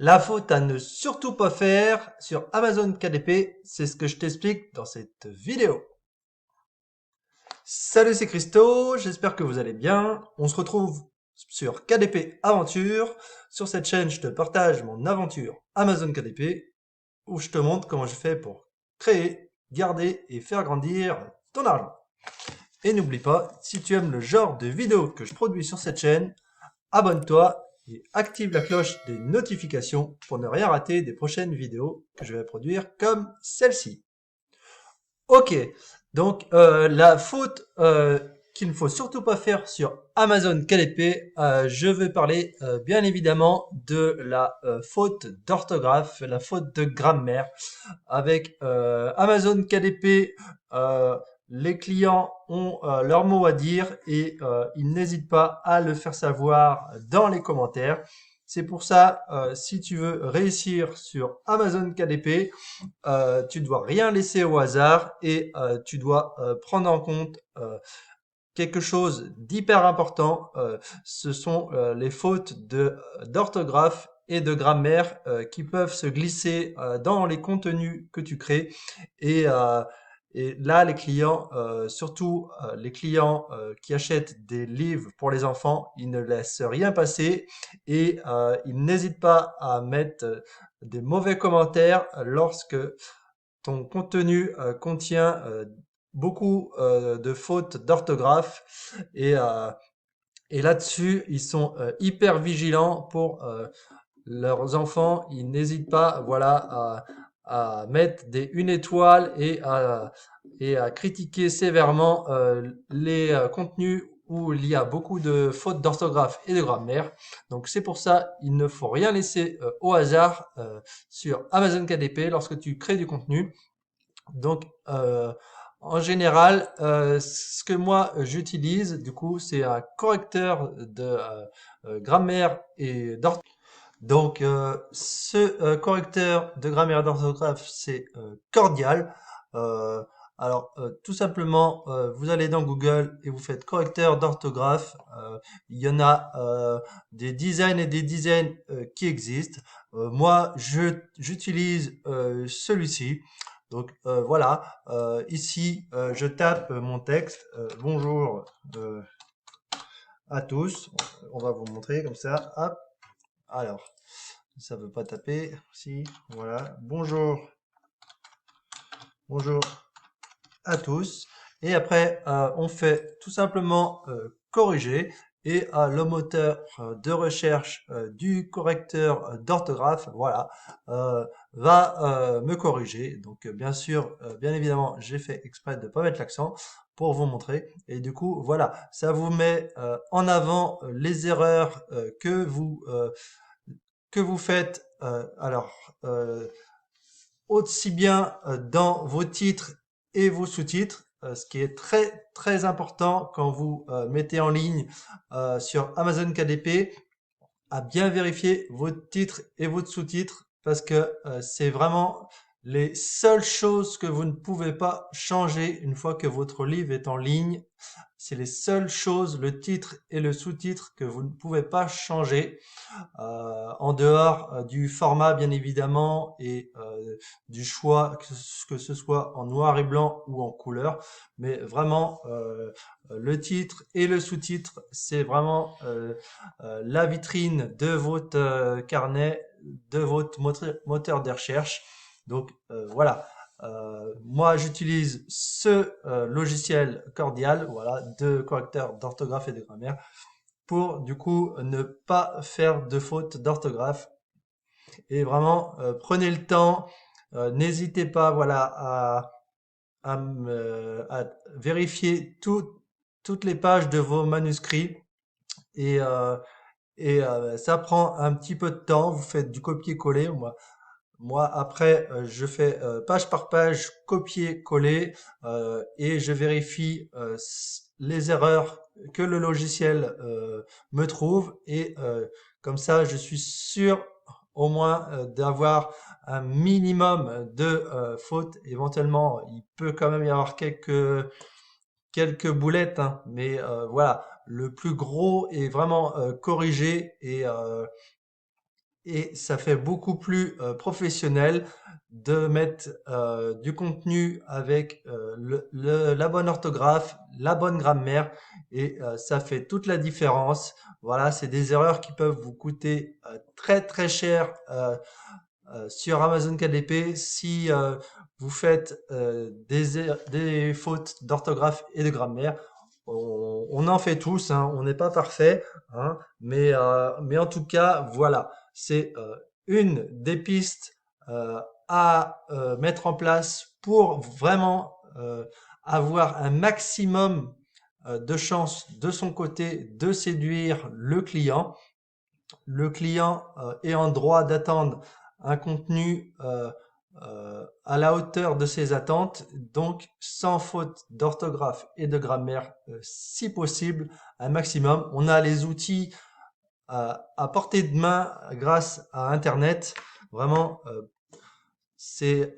La faute à ne surtout pas faire sur Amazon KDP, c'est ce que je t'explique dans cette vidéo. Salut, c'est Christo, j'espère que vous allez bien. On se retrouve sur KDP Aventure. Sur cette chaîne, je te partage mon aventure Amazon KDP où je te montre comment je fais pour créer, garder et faire grandir ton argent. Et n'oublie pas, si tu aimes le genre de vidéos que je produis sur cette chaîne, abonne-toi et active la cloche des notifications pour ne rien rater des prochaines vidéos que je vais produire comme celle-ci. Ok, donc la faute qu'il ne faut surtout pas faire sur Amazon KDP, je vais parler bien évidemment de la faute d'orthographe, la faute de grammaire. Avec Amazon KDP, les clients ont leur mot à dire et ils n'hésitent pas à le faire savoir dans les commentaires. C'est pour ça, si tu veux réussir sur Amazon KDP, tu ne dois rien laisser au hasard et tu dois prendre en compte quelque chose d'hyper important. Ce sont les fautes d'orthographe et de grammaire qui peuvent se glisser dans les contenus que tu crées et et là, les clients, surtout les clients qui achètent des livres pour les enfants, ils ne laissent rien passer et ils n'hésitent pas à mettre des mauvais commentaires lorsque ton contenu contient beaucoup de fautes d'orthographe et, euh, et là-dessus, ils sont hyper vigilants pour leurs enfants. Ils n'hésitent pas, voilà, à mettre des une étoile et à critiquer sévèrement les contenus où il y a beaucoup de fautes d'orthographe et de grammaire. Donc c'est pour ça, il ne faut rien laisser au hasard sur Amazon KDP lorsque tu crées du contenu. Donc, en général, ce que moi j'utilise, du coup, c'est un correcteur de grammaire et d'orthographe. Donc, ce correcteur de grammaire et d'orthographe, c'est Cordial. Euh, tout simplement, vous allez dans Google et vous faites correcteur d'orthographe. Il y en a des dizaines et des dizaines qui existent. Moi, j'utilise celui-ci. Donc voilà, ici je tape mon texte. Bonjour à tous. On va vous montrer comme ça. Hop. Alors, ça veut pas taper. Si, voilà. Bonjour, bonjour à tous. Et après, on fait tout simplement corriger et le moteur de recherche du correcteur d'orthographe, voilà, va me corriger. Donc, bien sûr, bien évidemment, j'ai fait exprès de ne pas mettre l'accent pour vous montrer. Et du coup, voilà, ça vous met en avant les erreurs que vous faites. Aussi bien dans vos titres et vos sous-titres, ce qui est très très important quand vous mettez en ligne sur Amazon KDP, à bien vérifier votre titre et votre sous-titre parce que c'est vraiment les seules choses que vous ne pouvez pas changer une fois que votre livre est en ligne. C'est les seules choses, le titre et le sous-titre que vous ne pouvez pas changer en dehors du format bien évidemment et du choix que ce soit en noir et blanc ou en couleur, mais vraiment le titre et le sous-titre c'est vraiment la vitrine de votre carnet, de votre moteur de recherche. Donc voilà. Moi, j'utilise ce logiciel Cordial, voilà, de correcteur d'orthographe et de grammaire, pour du coup ne pas faire de faute d'orthographe. Et vraiment, prenez le temps, n'hésitez pas, voilà, à vérifier toutes les pages de vos manuscrits et ça prend un petit peu de temps. Vous faites du copier-coller. Moi, après, je fais page par page, copier-coller, et je vérifie les erreurs que le logiciel me trouve. Et comme ça, je suis sûr au moins d'avoir un minimum de fautes. Éventuellement, il peut quand même y avoir quelques boulettes, hein, mais voilà, le plus gros est vraiment corrigé et ça fait beaucoup plus professionnel de mettre du contenu avec la bonne orthographe, la bonne grammaire, et ça fait toute la différence. Voilà, c'est des erreurs qui peuvent vous coûter très très cher sur Amazon KDP si vous faites des fautes d'orthographe et de grammaire. On en fait tous, hein, on n'est pas parfait, hein, mais en tout cas, voilà, c'est une des pistes à mettre en place pour vraiment avoir un maximum de chances de son côté de séduire le client. Le client est en droit d'attendre un contenu à la hauteur de ses attentes, donc sans faute d'orthographe et de grammaire, si possible, un maximum. On a les outils à portée de main grâce à Internet. Vraiment, c'est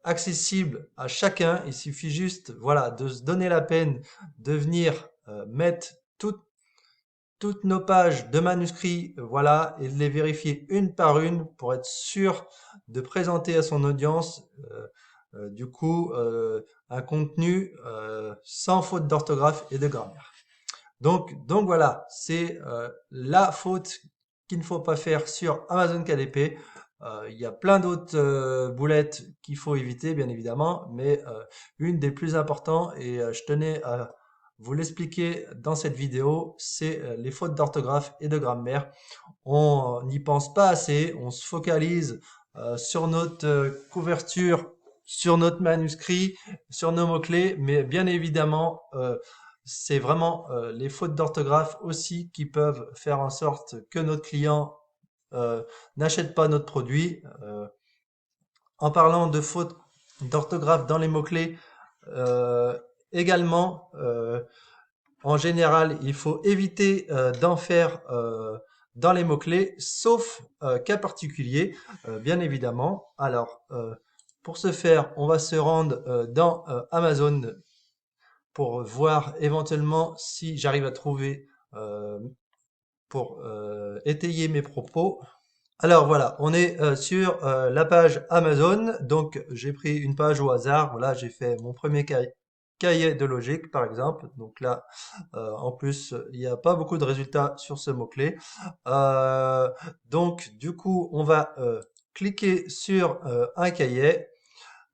accessible à chacun. Il suffit juste, voilà, de se donner la peine de venir mettre toutes nos pages de manuscrits, voilà, et de les vérifier une par une pour être sûr de présenter à son audience, du coup, un contenu sans faute d'orthographe et de grammaire. Donc voilà, c'est la faute qu'il ne faut pas faire sur Amazon KDP. Il y a plein d'autres boulettes qu'il faut éviter, bien évidemment, mais une des plus importantes, et je tenais à vous l'expliquer dans cette vidéo, c'est les fautes d'orthographe et de grammaire. On n'y pense pas assez, on se focalise sur notre couverture, sur notre manuscrit, sur nos mots-clés, mais bien évidemment, c'est vraiment les fautes d'orthographe aussi qui peuvent faire en sorte que notre client n'achète pas notre produit. En parlant de fautes d'orthographe dans les mots-clés, également, en général, il faut éviter d'en faire dans les mots-clés, sauf cas particulier, bien évidemment. Alors, pour ce faire, on va se rendre dans Amazon pour voir éventuellement si j'arrive à trouver pour étayer mes propos. Alors voilà, on est sur la page Amazon, donc j'ai pris une page au hasard, voilà, j'ai fait mon premier cahier de logique par exemple, donc là en plus il n'y a pas beaucoup de résultats sur ce mot-clé. Donc du coup on va cliquer sur un cahier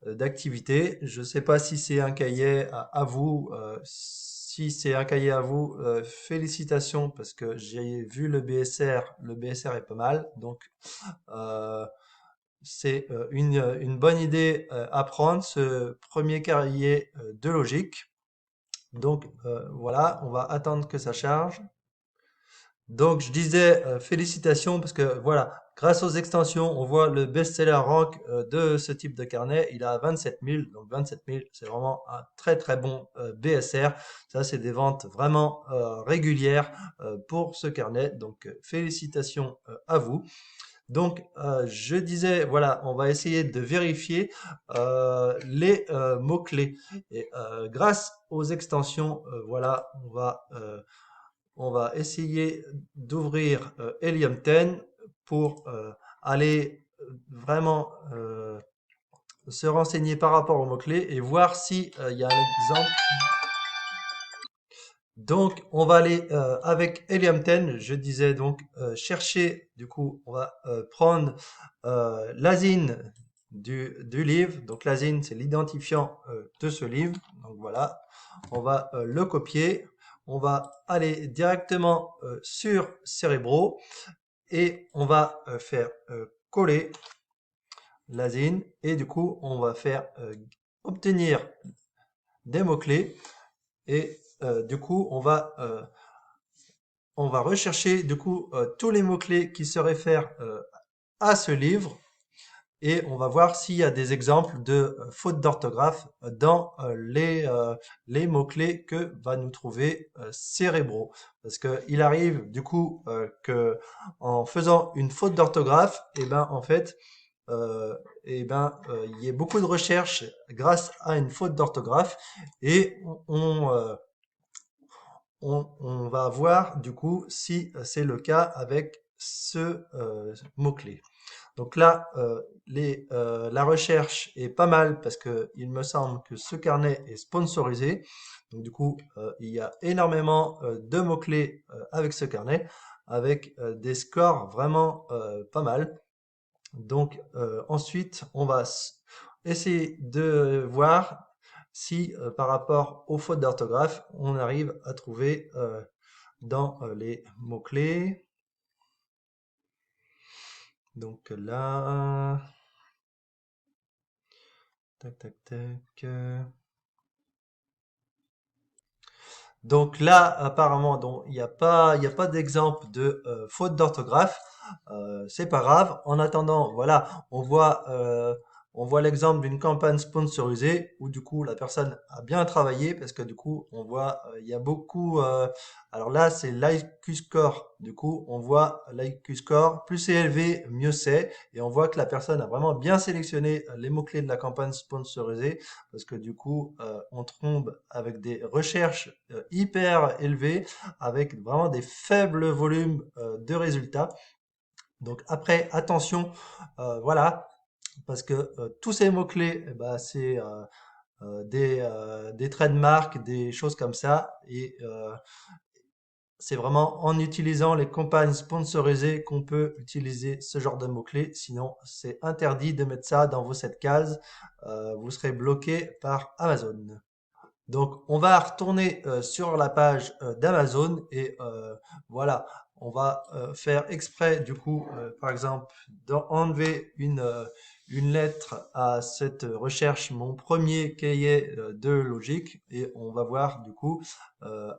d'activité. Je ne sais pas si c'est un cahier à vous. Si c'est un cahier à vous, félicitations parce que j'ai vu le BSR. Le BSR est pas mal. Donc, euh, c'est une bonne idée à prendre, ce premier cahier de logique. Donc, voilà, on va attendre que ça charge. Donc, je disais félicitations parce que voilà, grâce aux extensions, on voit le best-seller rank de ce type de carnet. Il a 27 000, donc 27 000, c'est vraiment un très très bon BSR. Ça, c'est des ventes vraiment régulières pour ce carnet. Donc, félicitations à vous. Donc, je disais, voilà, on va essayer de vérifier les mots-clés. Et grâce aux extensions, voilà, on va essayer d'ouvrir Helium 10 pour aller vraiment se renseigner par rapport aux mots-clés et voir si il y a un exemple. Donc, on va aller avec Helium 10. Je disais donc chercher. Du coup, on va prendre l'ASIN du livre. Donc, l'ASIN, c'est l'identifiant de ce livre. Donc, voilà. On va le copier. On va aller directement sur Cerebro et on va faire coller l'ASIN. Et du coup, on va faire obtenir des mots-clés. Et du coup, on va rechercher du coup tous les mots-clés qui se réfèrent à ce livre et on va voir s'il y a des exemples de fautes d'orthographe dans les mots-clés que va nous trouver Cerebro. Parce qu'il arrive du coup que en faisant une faute d'orthographe, et ben en fait, il y a beaucoup de recherches grâce à une faute d'orthographe et on va voir du coup si c'est le cas avec ce mot-clé. Donc là, la recherche est pas mal parce que il me semble que ce carnet est sponsorisé. Donc du coup, il y a énormément de mots-clés avec ce carnet, avec des scores vraiment pas mal. Donc ensuite, on va essayer de voir si par rapport aux fautes d'orthographe, on arrive à trouver dans les mots-clés. Donc là, tac, tac, tac. Donc là, apparemment, donc, il y a pas d'exemple de faute d'orthographe. C'est pas grave. En attendant, voilà, on voit l'exemple d'une campagne sponsorisée où du coup la personne a bien travaillé parce que du coup on voit il y a beaucoup. Alors là, c'est l'IQ score. Du coup, on voit l'IQ score plus c'est élevé, mieux c'est, et on voit que la personne a vraiment bien sélectionné les mots clés de la campagne sponsorisée parce que du coup on tombe avec des recherches hyper élevées avec vraiment des faibles volumes de résultats. Donc après, attention, voilà, parce que tous ces mots-clés, eh ben, c'est des trademarks, des choses comme ça, et c'est vraiment en utilisant les campagnes sponsorisées qu'on peut utiliser ce genre de mots-clés. Sinon, c'est interdit de mettre ça dans vos 7 cases. Vous serez bloqué par Amazon. Donc, on va retourner sur la page d'Amazon et voilà, on va faire exprès du coup, par exemple, d'enlever une lettre à cette recherche, mon premier cahier de logique, et on va voir du coup,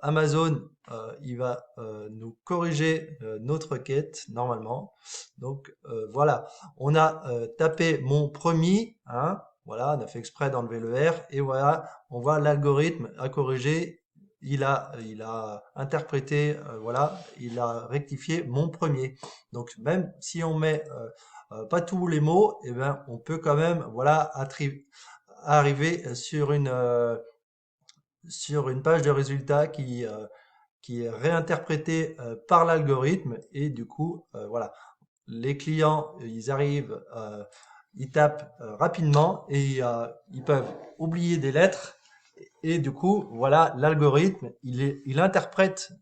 Amazon, il va nous corriger notre quête normalement. Donc voilà, on a tapé mon premier, hein, voilà, on a fait exprès d'enlever le R, et voilà, on voit l'algorithme a corrigé, il a interprété, voilà, il a rectifié mon premier. Donc même si on met pas tous les mots, eh ben on peut quand même, voilà, arriver sur une page de résultats qui est réinterprétée par l'algorithme, et du coup, voilà, les clients, ils arrivent, ils tapent rapidement et ils peuvent oublier des lettres. Et du coup, voilà, l'algorithme, il interprète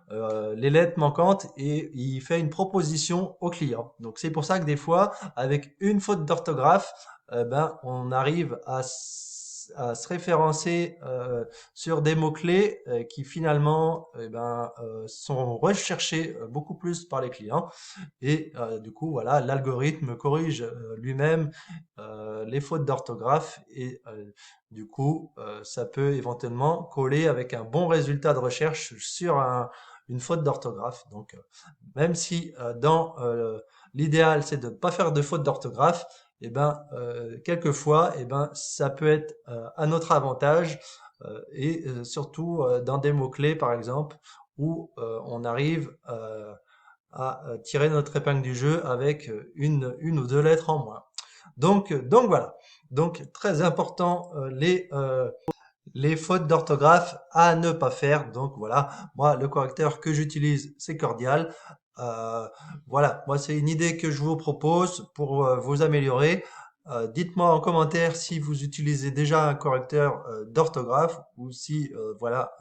les lettres manquantes et il fait une proposition au client. Donc c'est pour ça que des fois, avec une faute d'orthographe, ben, on arrive à se référencer sur des mots-clés qui finalement ben, sont recherchés beaucoup plus par les clients. Et du coup, voilà, l'algorithme corrige lui-même les fautes d'orthographe, et du coup, ça peut éventuellement coller avec un bon résultat de recherche sur une faute d'orthographe. Donc, même si dans l'idéal, c'est de ne pas faire de faute d'orthographe, et ben, quelquefois, et ben, ça peut être à notre avantage, et surtout dans des mots-clés, par exemple, où on arrive à tirer notre épingle du jeu avec une ou deux lettres en moins. Donc voilà. Donc très important les fautes d'orthographe à ne pas faire. Donc voilà, moi le correcteur que j'utilise c'est Cordial. Euh, voilà, moi c'est une idée que je vous propose pour vous améliorer. Dites-moi en commentaire si vous utilisez déjà un correcteur d'orthographe ou si voilà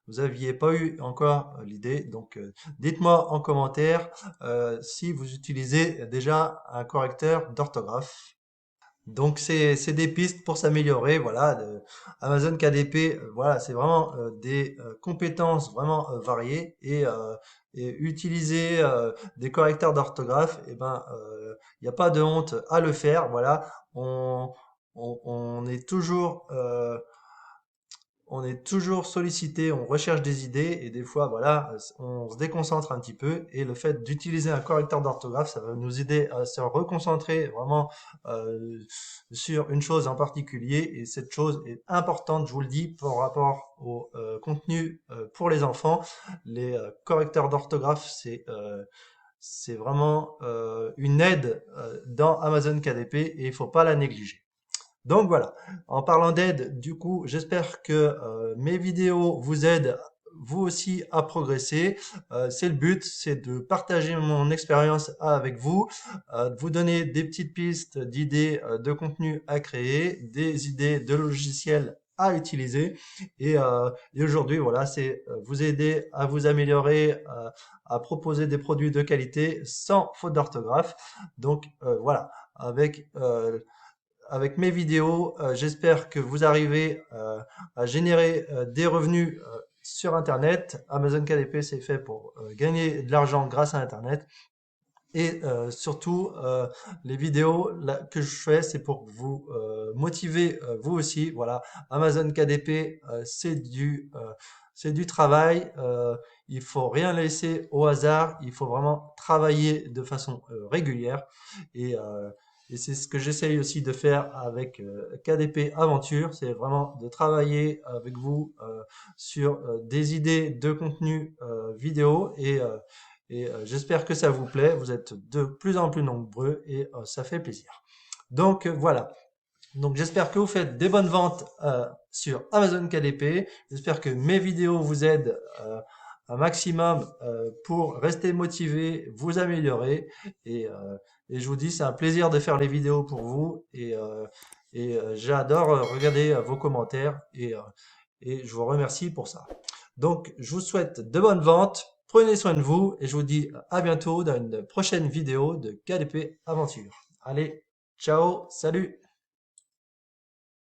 vous aviez pas eu encore l'idée. Donc dites-moi en commentaire si vous utilisez déjà un correcteur d'orthographe. Donc c'est des pistes pour s'améliorer, voilà. Amazon KDP, voilà, c'est vraiment des compétences vraiment variées, et utiliser des correcteurs d'orthographe, et ben il n'y a pas de honte à le faire, voilà. On est toujours on est toujours sollicité, on recherche des idées, et des fois, voilà, on se déconcentre un petit peu, et le fait d'utiliser un correcteur d'orthographe, ça va nous aider à se reconcentrer vraiment euh, sur une chose en particulier, et cette chose est importante, je vous le dis, par rapport au contenu pour les enfants. Les correcteurs d'orthographe, c'est vraiment une aide dans Amazon KDP, et il faut pas la négliger. Donc voilà, en parlant d'aide, du coup, j'espère que mes vidéos vous aident vous aussi à progresser. C'est le but, c'est de partager mon expérience avec vous, de vous donner des petites pistes d'idées de contenu à créer, des idées de logiciels à utiliser. Et aujourd'hui, voilà, c'est vous aider à vous améliorer, à proposer des produits de qualité sans faute d'orthographe. Donc voilà, avec mes vidéos, j'espère que vous arrivez à générer des revenus sur Internet. Amazon KDP, c'est fait pour gagner de l'argent grâce à Internet. Et surtout, les vidéos que je fais, c'est pour vous motiver vous aussi. Voilà, Amazon KDP, c'est du travail. Il faut rien laisser au hasard. Il faut vraiment travailler de façon régulière. Et, euh, et c'est ce que j'essaye aussi de faire avec KDP Aventure. C'est vraiment de travailler avec vous sur des idées de contenu vidéo et j'espère que ça vous plaît. Vous êtes de plus en plus nombreux et ça fait plaisir. Donc voilà. Donc j'espère que vous faites des bonnes ventes sur Amazon KDP. J'espère que mes vidéos vous aident un maximum pour rester motivé, vous améliorer. Et, euh, et je vous dis, c'est un plaisir de faire les vidéos pour vous. Et j'adore regarder vos commentaires et je vous remercie pour ça. Donc, je vous souhaite de bonnes ventes, prenez soin de vous et je vous dis à bientôt dans une prochaine vidéo de KDP Aventure. Allez, ciao, salut!